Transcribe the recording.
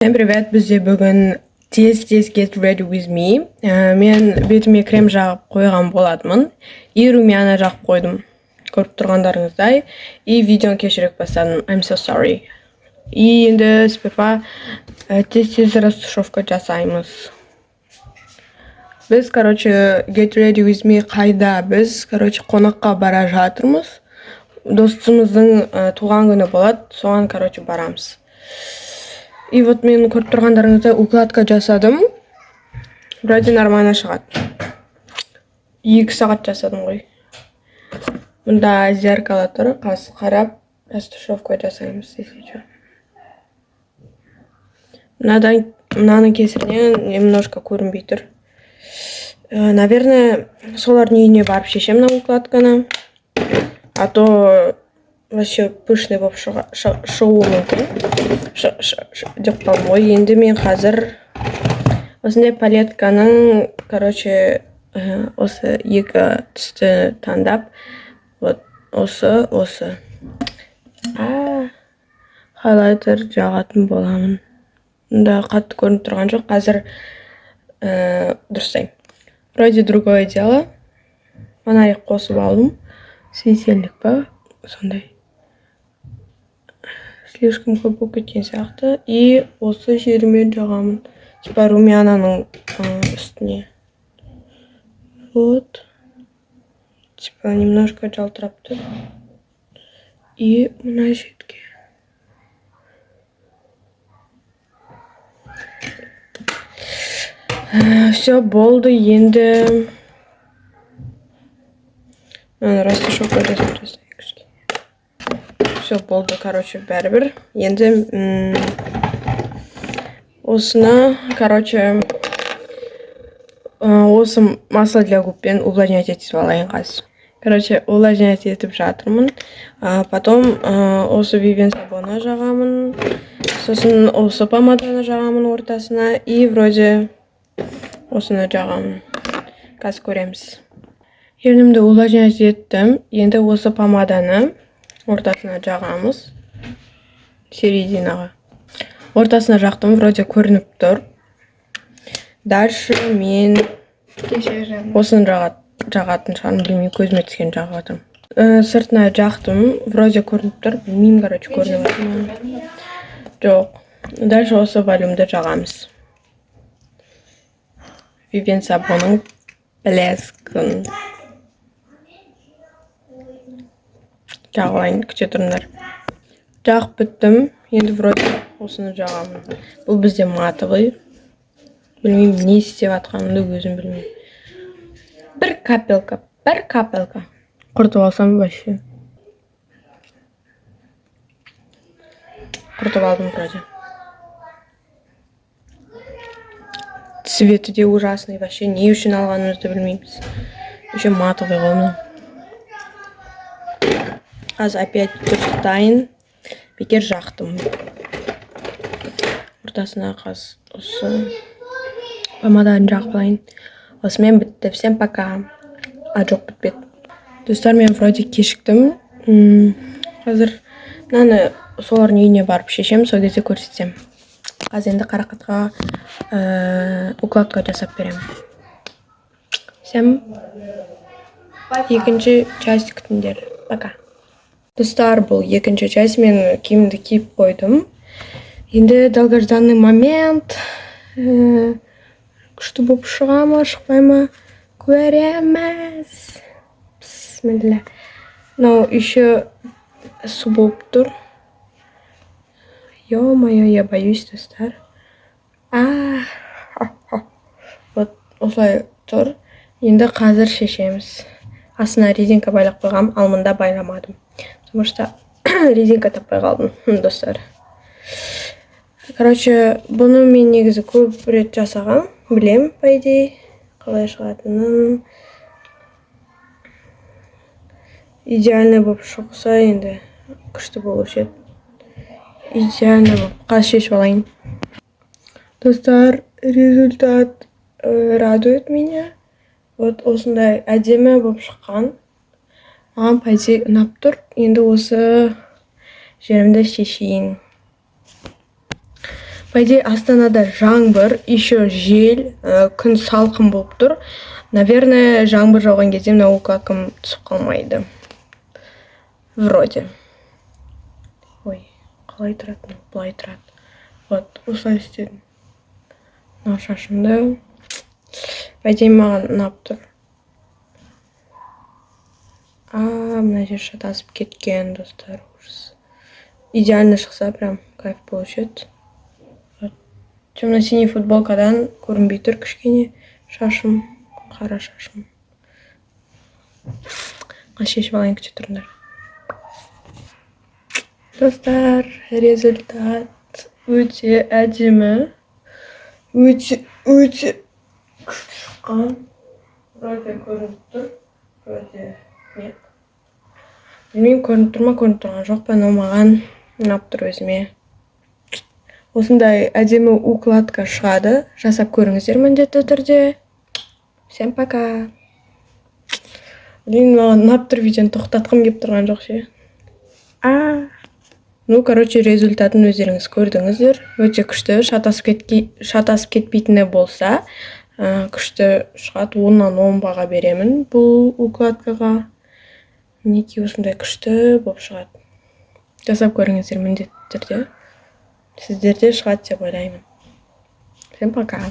Всем привет, бізде бүгін тез get ready with me. Мен бетіме крем жағып қойған болатынмын. И румяна жағып қойдым. Көріп тұрғандарыңыздай. И видеоны кешірек бастадым. I'm so sorry. И енді сперва тез растушевка жасаймыз. Біз, get ready with me қайда? Біз, қонаққа бара жатырмыз. Достымыздың туған күні болады. Соған, барамыз. И вот мен көріп тұрғандарыңызда укладка жасадым. Вроде нормально шығады. 2 сағат жасадым ғой. Мұнда зеркало тұр, қарап, растушевка жасаймыз. Мынаның кесірінен немножко көрінбей тұр. Наверное, солардың үйіне барып шешем на укладканы. А то вообще пышный болып шығуы мүмкін. Деп қалдым ғой. Енді мен қазір осындай палетканың, осы екі түсті таңдап, вот осы хайлайтер жағатын боламын. Мұнда қатты көрініп тұрған жоқ. Қазір дұрыстаймын. Вроде другое дело. Фонарик қосып алдым. Светильник па? Сондай. Слишком көп болып кеткен сияқты. И осы жерімен жағамын. Типа румянаның үстіне. Вот. Типа немножко жалтырап тұр. И мына шетке. Все болды. Енді растушевка жасап жасайық. Все болды, бәрібір. Енді осыны, осы масло для губпен увлажнять етіп алайын қазір. Увлажнять етіп жатырмын. Потом осы Vivienne сабона жағамын. Сосын осы помаданы жағамын ортасына. И вроде осыны жағамын. Қазір көреміз. Ернімді увлажнять еттім. Енді осы помаданы ортасына жағамыз. Серединаға. Ортасына жақтым, вроде көрініп тұр. Дальше мен осыны жағатын шығарым, білмей көзіме түскен жағатым. Сыртына жақтым, вроде көрініп тұр, білмеймін, көрініп атым. Жоқ. Дальше осы волюмді жағамыз. Vivienne сабоның блескін. Жағылайын, күте тұрыңдар. Жағып біттім. Енді вроде осыны жағамын. Бұл бізде матовый. Білмеймін, не істеп атқанымды өзім білмеймін. Бір капелка. Құртып алсам вообще. Құртып алдым вроде. Цветі де ужасный. Вообще не үшін алғанымызды білмейміз. Еще матовый ғылымның. Қазір опять дұрыстайын. Бекер жақтым. Ортасына осы помаданы жағып алайын. Осымен бітті. Всем пока. Жоқ, бітпеді. Достар, мен вроде кешіктім. Қазір мынаны солардың үйіне барып шешем, сол кезде көрсетсем. Қазір енді қарақатқа укладка жасап берем. Всем екінші часть күтіңдер. Пока. Достар, бұл екінші часть, мен киімді киіп қойдым. Енді долгожданный момент. Күшті болып шыға ма, шықпай ма? Көреміз. Бисмилля. Но еще су болып тұр. Ё-моё, я боюсь, достар. Вот осылай тұр. Енді қазір шешеміз. Астына резинка байлап қойғам, ал мында байламадым. Потому что резинка таппай қалдым, достар. Бұны мен негізі көп рет жасағам. Білем, по идее, қалай шығатынын. Идеальный болып шықса, енді күшті болушы еді. Идеальный болып. Қазір шешіп алайын. Достар, результат радует меня. Вот осындай әдемі болып шыққан. Маған по идее ұнап тұр. Енді осы жерімді шешейін. По идее, Астанада жаңбыр, еще жел, күн салқын болып тұр. Наверное, жаңбыр жауған кезде мына укладкам түсіп қалмайды. Вроде. Ой, қалай тұрады, былай тұрады. Вот, осылай істедім. Мына шашымды. По идее, маған ұнап тұр. Мына жер шатасып кеткен, достар. Идеально шықса, прям кайф получит. Темно-синий футболкадан көрінбей тұр кішкене шашым, қара шашым. Шешіп алайын, күте тұрыңдар. Достар, результат өте әдемі. Өте күшті шыққан. Вроде көрініп тұр, вроде нет. Білмеймін, көрініп тұр ма, көрініп тұрған жоқ па, но маған ұнап тұр өзіме. Осындай әдемі укладка шығады. Жасап көріңіздер міндетті түрде. Всем пока. Блин, маған ұнап тұр, видеоны тоқтатқым келіп тұрған жоқ ше. Ну, короче, результатын өздеріңіз көрдіңіздер. Өте күшті, шатасып кетпейтіні болса, күшті шығады. 10-нан 10 баға беремін бұл укладкаға. Мінекей осындай күшті болып шығады. Жасап көріңіздер міндетті түрде. Сіздерде шығады деп ойлаймын. Всем пока.